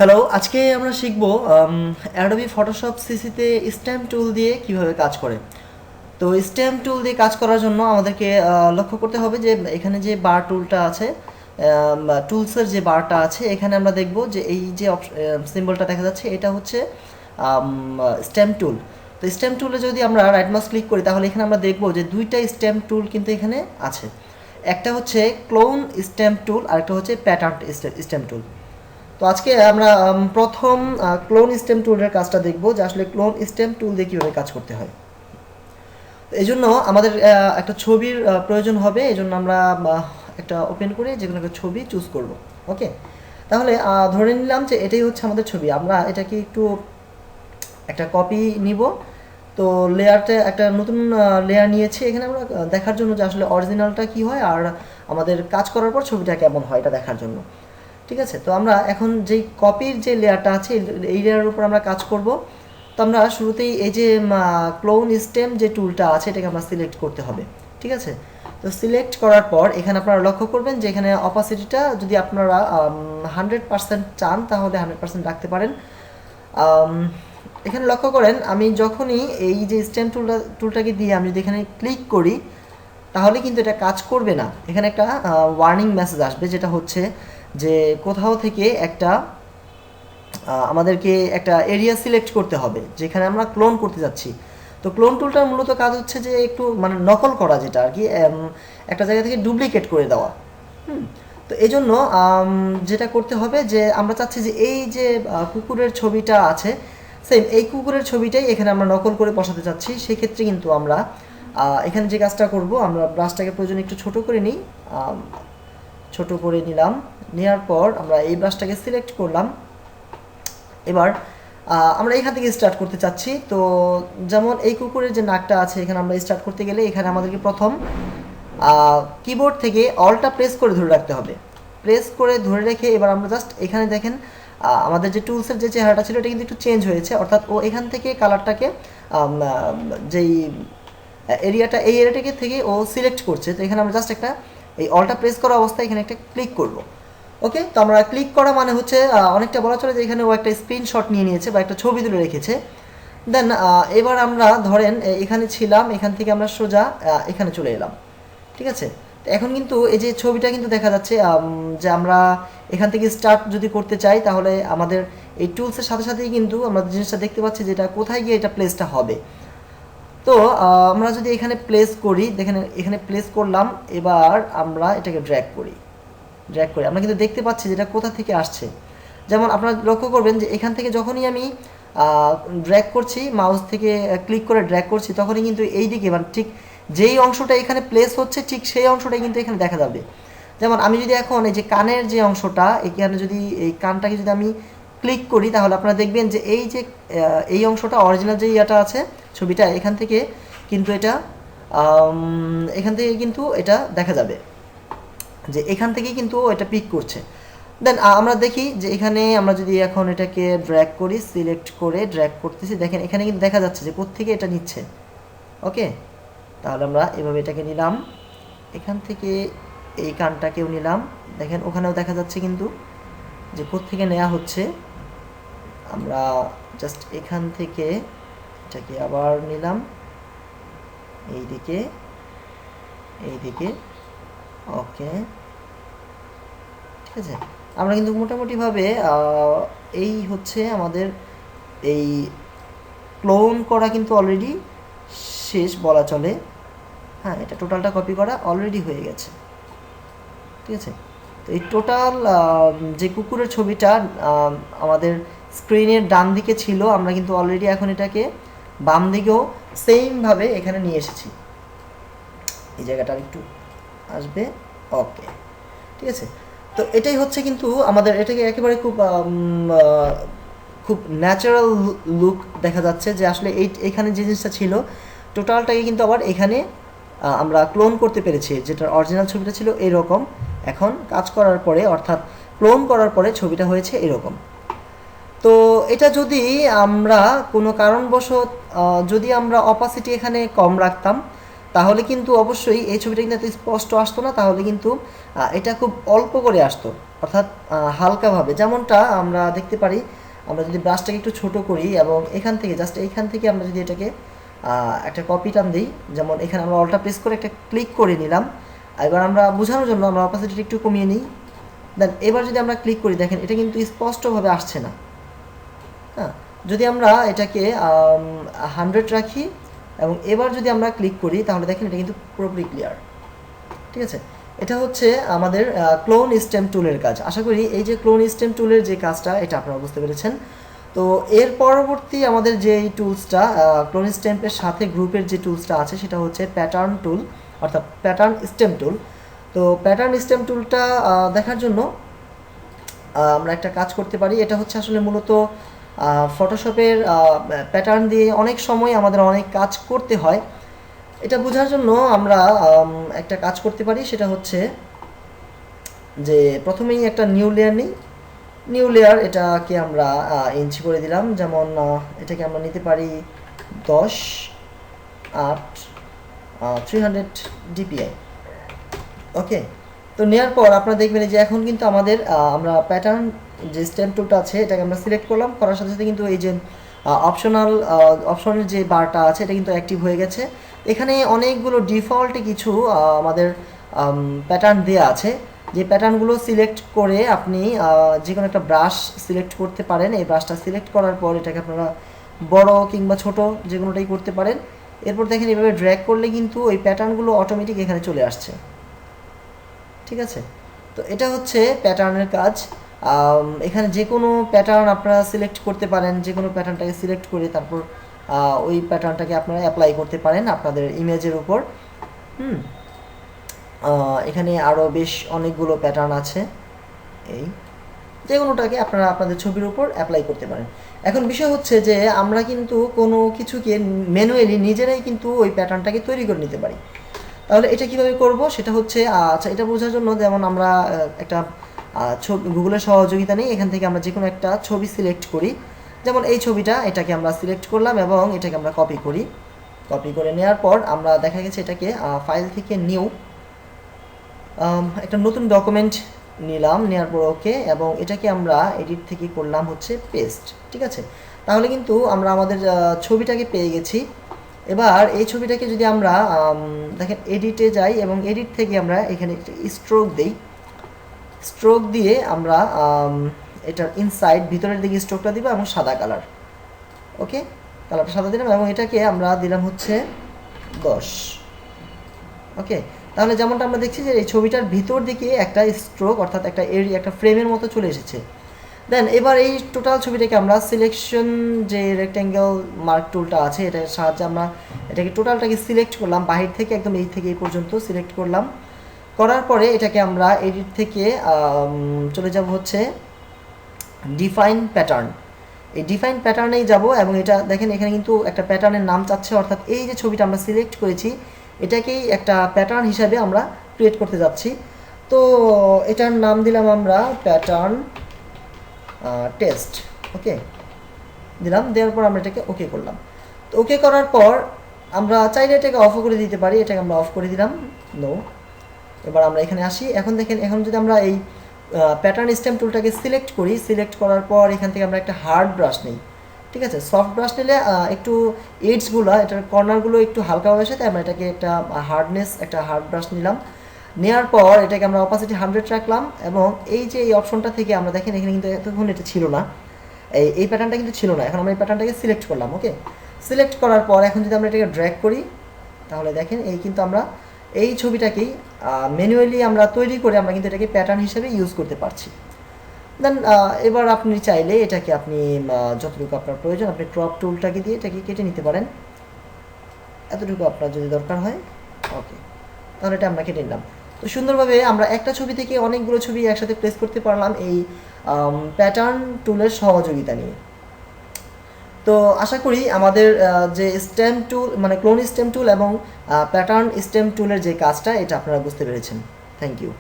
Hello, আজকে আমরা শিখব অ্যাডোবি ফটোশপ সিসিতে স্ট্যাম্প টুল দিয়ে কিভাবে কাজ করে। তো স্ট্যাম্প টুল দিয়ে কাজ করার জন্য আমাদেরকে লক্ষ্য করতে হবে যে এখানে যে বার টুলটা আছে, টুলসের যে বারটা আছে, এখানে আমরা দেখব যে এই যে সিম্বলটা দেখা যাচ্ছে এটা হচ্ছে স্ট্যাম্প টুল। তো স্ট্যাম্প টুলে যদি আমরা রাইট মাউস ক্লিক করি তাহলে এখানে আমরা দেখব যে দুইটা স্ট্যাম্প টুল কিন্তু এখানে আছে। একটা হচ্ছে ক্লোন স্ট্যাম্প টুল আর একটা হচ্ছে প্যাটার্ন স্ট্যাম্প টুল। তো আজকে আমরা প্রথম ক্লোন স্টেম টুলের কাজটা দেখব যে আসলে ক্লোন স্টেম টুল দিয়ে কীভাবে কাজ করতে হয়। তো এই জন্য আমাদের একটা ছবির প্রয়োজন হবে। এই জন্য আমরা একটা ওপেন করে যে কোনো একটা ছবি চুজ করব। ওকে, তাহলে ধরে নিলাম যে এটাই হচ্ছে আমাদের ছবি। আমরা এটাকে একটু একটা কপি নিব। তো লেয়ারটা একটা নতুন লেয়ার নিয়েছি এখানে আমরা দেখার জন্য যে আসলে অরিজিনালটা কী হয় আর আমাদের কাজ করার পর ছবিটা কেমন হয় এটা দেখার জন্য। ঠিক আছে, তো আমরা এখন যেই কপির যে লেয়ারটা আছে এই লেয়ারের উপর আমরা কাজ করব। তো আমরা শুরুতেই এই যে ক্লোন স্টেম যে টুলটা আছে এটাকে আমরা সিলেক্ট করতে হবে। ঠিক আছে, তো সিলেক্ট করার পর এখানে আপনারা লক্ষ্য করবেন যে এখানে অপাসিটিটা যদি আপনারা 100% চান তাহলে 100% রাখতে পারেন। এখানে লক্ষ্য করেন আমি যখনই এই যে স্টেম টুলটাকে দিয়ে আমি যদি এখানে ক্লিক করি তাহলে কিন্তু এটা কাজ করবে না। এখানে একটা ওয়ার্নিং মেসেজ আসবে যেটা হচ্ছে যে কোথাও থেকে একটা আমাদেরকে একটা এরিয়া সিলেক্ট করতে হবে যেখানে আমরা ক্লোন করতে যাচ্ছি। তো ক্লোন টুলটার মূলত কাজ হচ্ছে যে একটু মানে নকল করা, যেটা আর কি একটা জায়গা থেকে ডুপ্লিকেট করে দেওয়া। তো এই জন্য যেটা করতে হবে যে আমরা চাচ্ছি যে এই যে কুকুরের ছবিটা আছে সেম এই কুকুরের ছবিটাই এখানে আমরা নকল করে বসাতে চাচ্ছি। সেক্ষেত্রে কিন্তু আমরা এখানে যে কাজটা করব, আমরা ব্রাশটাকে প্রয়োজনে একটু ছোট করে নিই। ছোট করে নিলাম, নেওয়ার পর আমরা এই ব্রাশটাকে সিলেক্ট করলাম। এবার আমরা এখান থেকে স্টার্ট করতে চাচ্ছি। তো যেমন এই কুকুরের যে নাকটা আছে এখানে আমরা স্টার্ট করতে গেলে এখানে আমাদেরকে প্রথম কিবোর্ড থেকে অলটা প্রেস করে ধরে রাখতে হবে। প্রেস করে ধরে রেখে এবার আমরা জাস্ট এখানে দেখেন আমাদের যে টুলসের যে চেহারাটা ছিল এটা কিন্তু একটু চেঞ্জ হয়েছে, অর্থাৎ ও এখান থেকে কালারটাকে যেই এরিয়াটা এই এরিয়াটাকে থেকে ও সিলেক্ট করছে। তো এখানে আমরা জাস্ট একটা এই অলটা প্রেস করা অবস্থায় এখানে একটা ক্লিক করব। ওকে, তো আমরা ক্লিক করা মানে হচ্ছে অনেকটা বলা চলে যে এখানে ও একটা স্ক্রিনশট নিয়ে নিয়েছে বা একটা ছবি তুলে রেখেছে। দেন এবার আমরা ধরেন এখানে ছিলাম, এখান থেকে আমরা সোজা এখানে চলে এলাম। ঠিক আছে, তো এখন কিন্তু এই যে ছবিটা কিন্তু দেখা যাচ্ছে যে আমরা এখান থেকে স্টার্ট যদি করতে চাই তাহলে আমাদের এই টুলসের সাথে সাথেই কিন্তু আমরা জিনিসটা দেখতে পাচ্ছি যে এটা কোথায় গিয়ে এটা প্লেসটা হবে। তো আমরা যদি এখানে প্লেস করি, দেখেন এখানে প্লেস করলাম। এবার আমরা এটাকে ড্র্যাগ করি আমরা কিন্তু দেখতে পাচ্ছি যেটা কোথা থেকে আসছে। যেমন আপনারা লক্ষ্য করবেন যে এখান থেকে যখনই আমি ড্র্যাগ করছি, মাউস থেকে ক্লিক করে ড্র্যাগ করছি, তখনই কিন্তু এই দিকে মানে ঠিক যেই অংশটা এখানে প্লেস হচ্ছে ঠিক সেই অংশটাই কিন্তু এখানে দেখা যাবে। যেমন আমি যদি এখন এই যে কানের যে অংশটা এখানে যদি এই কানটাকে যদি আমি ক্লিক করি তাহলে আপনারা দেখবেন যে এই যে এই অংশটা অরিজিনাল যে ইয়াটা আছে ছবিটা এখান থেকে কিন্তু এটা দেখা যাবে যে এখান থেকেই কিন্তু এটা পিক করছে। দেন আমরা দেখি যে এখানে আমরা যদি এখন এটাকে ড্র্যাগ করি, সিলেক্ট করে ড্র্যাগ করতেছি, দেখেন এখানে কিন্তু দেখা যাচ্ছে যে কোত্থেকে এটা নিচ্ছে। ওকে, তাহলে আমরা এভাবে এটাকে নিলাম, এখান থেকে এই কানটাকেও নিলাম, দেখেন ওখানেও দেখা যাচ্ছে কিন্তু যে কোত্থেকে নেওয়া হচ্ছে। আমরা জাস্ট এখান থেকে এটাকে আবার নিলাম এইদিকে। ওকে, ঠিক আছে, আমরা কিন্তু মোটামুটিভাবে এই হচ্ছে আমাদের এই ক্লোন করা কিন্তু অলরেডি শেষ বলা চলে। হ্যাঁ, এটা টোটালটা কপি করা অলরেডি হয়ে গেছে। ঠিক আছে, তো এই টোটাল যে কুকুরের ছবিটা আমাদের স্ক্রিনের ডান দিকে ছিল, আমরা কিন্তু অলরেডি এখন এটাকে বাম দিকেও সেমভাবে এখানে নিয়ে এসেছি। এই জায়গাটা একটু আসবে। ওকে, ঠিক আছে, তো এটাই হচ্ছে কিন্তু আমাদের এটাকে একেবারে খুব ন্যাচারাল লুক দেখা যাচ্ছে যে আসলে এইখানে যে জিনিসটা ছিল টোটালটাকে কিন্তু আবার এখানে আমরা ক্লোন করতে পেরেছি। যেটা অরিজিনাল ছবিটা ছিল এরকম, এখন কাজ করার পরে অর্থাৎ ক্লোন করার পরে ছবিটা হয়েছে এরকম। তো এটা যদি আমরা কোনো কারণবশত যদি আমরা অপাসিটি এখানে কম রাখতাম তাহলে কিন্তু অবশ্যই এই ছবিটা কিন্তু এত স্পষ্ট আসতো না, তাহলে কিন্তু এটা খুব অল্প করে আসতো। অর্থাৎ হালকাভাবে, যেমনটা আমরা দেখতে পারি। আমরা যদি ব্রাশটাকে একটু ছোট করি এবং এখান থেকে জাস্ট এইখান থেকে আমরা যদি এটাকে একটা কপি টান দিই, যেমন এখানে আমরা অল্টা প্রেস করে একটা ক্লিক করে নিলাম। এবার আমরা বোঝানোর জন্য আমরা অপাসিটিটা একটু কমিয়ে নিই। দেন এবার যদি আমরা ক্লিক করি, দেখেন এটা কিন্তু স্পষ্টভাবে আসছে না। হ্যাঁ, যদি আমরা এটাকে 100 রাখি এবং এবার যদি আমরা ক্লিক করি, তাহলে দেখেন এটা কিন্তু পুরোপুরি ক্লিয়ার। ঠিক আছে, এটা হচ্ছে আমাদের ক্লোন স্টেম টুলের কাজ। আশা করি এই যে ক্লোন স্টেম টুলের যে কাজটা, এটা আপনারা বুঝতে পেরেছেন। তো এর পরবর্তী আমাদের যে টুলসটা ক্লোন স্টেম্পের সাথে গ্রুপের যে টুলসটা আছে, সেটা হচ্ছে প্যাটার্ন টুল, অর্থাৎ প্যাটার্ন স্টেম টুল। তো প্যাটার্ন স্টেম টুলটা দেখার জন্য আমরা একটা কাজ করতে পারি। এটা হচ্ছে আসলে মূলত ফটোশপের প্যাটার্ন দিয়ে অনেক সময় আমাদের অনেক কাজ করতে হয়। এটা বোঝার জন্য আমরা একটা কাজ করতে পারি, সেটা হচ্ছে যে প্রথমেই একটা নিউ লেয়ার নিই। নিউ লেয়ার এটাকে আমরা ইঞ্চি করে দিলাম, যেমন এটাকে আমরা নিতে পারি 10/8 300 DPI। ওকে, তো নেওয়ার পর আপনারা দেখবেন যে এখন কিন্তু আমাদের আমরা প্যাটার্ন যে স্টেম টুলটা আছে এটাকে আমরা সিলেক্ট করলাম, করার সাথে সাথে কিন্তু এই যে অপশনের যে বারটা আছে এটা কিন্তু অ্যাক্টিভ হয়ে গেছে। এখানে অনেকগুলো ডিফল্টে কিছু আমাদের প্যাটার্ন দেওয়া আছে, যে প্যাটার্নগুলো সিলেক্ট করে আপনি যে কোনো একটা ব্রাশ সিলেক্ট করতে পারেন। এই ব্রাশটা সিলেক্ট করার পর এটাকে আপনারা বড় কিংবা ছোট যে কোনোটাই করতে পারেন। এরপর দেখেন এভাবে ড্র্যাগ করলে কিন্তু ওই প্যাটার্নগুলো অটোমেটিক এখানে চলে আসছে। ঠিক আছে, তো এটা হচ্ছে প্যাটার্নের কাজ। এখানে যে কোনো প্যাটার্ন আপনারা সিলেক্ট করতে পারেন, যে কোনো প্যাটার্নটাকে সিলেক্ট করে তারপর ওই প্যাটার্নটাকে আপনারা অ্যাপ্লাই করতে পারেন আপনাদের ইমেজের উপর। এখানে আরও বেশ অনেকগুলো প্যাটার্ন আছে, এই যে কোনোটাকে আপনারা আপনাদের ছবির উপর অ্যাপ্লাই করতে পারেন। এখন বিষয় হচ্ছে যে আমরা কিন্তু কোনো কিছুকে ম্যানুয়ালি নিজেরাই কিন্তু ওই প্যাটার্নটাকে তৈরি করে নিতে পারি। তাহলে এটা কিভাবে করব সেটা হচ্ছে, আচ্ছা এটা বোঝার জন্য যেমন আমরা একটা ছবি গুগলের সহযোগিতা নিই। এখান থেকে আমরা যে কোনো একটা ছবি সিলেক্ট করি, যেমন এই ছবিটা, এটাকে আমরা সিলেক্ট করলাম এবং এটাকে আমরা কপি করি। কপি করে নেওয়ার পর আমরা দেখা গেছে এটাকে ফাইল থেকে নিউ একটা নতুন ডকুমেন্ট নিলাম, নেওয়ার পর ওকে, এবং এটাকে আমরা এডিট থেকে করলাম হচ্ছে পেস্ট। ঠিক আছে, তাহলে কিন্তু আমরা আমাদের ছবিটাকে পেয়ে গেছি। এবার এই ছবিটাকে যদি আমরা দেখেন এডিটে যাই এবং এডিট থেকে আমরা এখানে স্ট্রোক দিই, স্ট্রোক দিয়ে আমরা এটার ইনসাইড ভিতরের দিকে স্ট্রোকটা দিব এবং সাদা কালার। ওকে, কালারটা সাদা দিলাম এবং এটাকে আমরা দিলাম হচ্ছে 10। ওকে, তাহলে যেমনটা আমরা দেখছি যে এই ছবিটার ভিতর দিকে একটা স্ট্রোক অর্থাৎ একটা একটা ফ্রেমের মতো চলে এসেছে। দেন এবার এই টোটাল ছবিটাকে আমরা সিলেকশন যে রেক্ট্যাঙ্গেল মার্ক টুলটা আছে এটার সাহায্যে আমরা এটাকে টোটালটাকে সিলেক্ট করলাম, বাহির থেকে একদম এই থেকে এই পর্যন্ত সিলেক্ট করলাম। করার পরে এটাকে আমরা এডিট থেকে চলে যাব হচ্ছে ডিফাইন প্যাটার্ন। এই ডিফাইন প্যাটার্নেই যাব এবং এটা দেখেন এখানে কিন্তু একটা প্যাটার্নের নাম চাচ্ছে, অর্থাৎ এই যে ছবিটা আমরা সিলেক্ট করেছি এটাকেই একটা প্যাটার্ন হিসাবে আমরা ক্রিয়েট করতে যাচ্ছি। তো এটার নাম দিলাম আমরা প্যাটার্ন টেস্ট। ওকে দিলাম, দেওয়ার পর আমরা এটাকে ওকে করলাম। তো ওকে করার পর আমরা চাইলে এটাকে অফ করে দিতে পারি, এটাকে আমরা অফ করে দিলাম, নো। এবার আমরা এখানে আসি, এখন দেখেন এখন যদি আমরা এই প্যাটার্ন স্টেম টুলটাকে সিলেক্ট করি, সিলেক্ট করার পর এখান থেকে আমরা একটা হার্ড ব্রাশ নিই। ঠিক আছে, সফট ব্রাশ নিলে একটু এডসগুলো এটার কর্নারগুলো একটু হালকাভাবে আসে, তাই আমরা এটাকে একটা হার্ড ব্রাশ নিলাম। নেওয়ার পর এটাকে আমরা অপাসিটি 100 রাখলাম এবং এই যে এই অপশনটা থেকে আমরা দেখেন এখানে কিন্তু এতক্ষণ এটা ছিল না, এই প্যাটার্নটা কিন্তু ছিল না। এখন আমরা এই প্যাটার্নটাকে সিলেক্ট করলাম। ওকে, সিলেক্ট করার পর এখন যদি আমরা এটাকে ড্র্যাগ করি, তাহলে দেখেন এই কিন্তু আমরা এই ছবিটাকেই ম্যানুয়ালি আমরা তৈরি করে আমরা কিন্তু এটাকে প্যাটার্ন হিসেবে ইউজ করতে পারছি। দেন এবার আপনি চাইলে এটাকে আপনি যতটুকু আপনার প্রয়োজন আপনি ক্রপ টুলটাকে দিয়ে এটাকে কেটে নিতে পারেন, এতটুকু আপনার যদি দরকার হয়। ওকে, তাহলে এটা আমরা কেটে নিলাম। তো সুন্দরভাবে আমরা একটা ছবি থেকে অনেকগুলো ছবি একসাথে প্লেস করতে পারলাম এই প্যাটার্ন টুলের সহযোগিতা নিয়ে। তো আশা করি আমাদের যে স্টেম টুল মানে ক্লোন স্টেম টুল এবং প্যাটার্ন স্টেম টুলের যে কাজটা এটা আপনারা বুঝতে পেরেছেন। Thank you.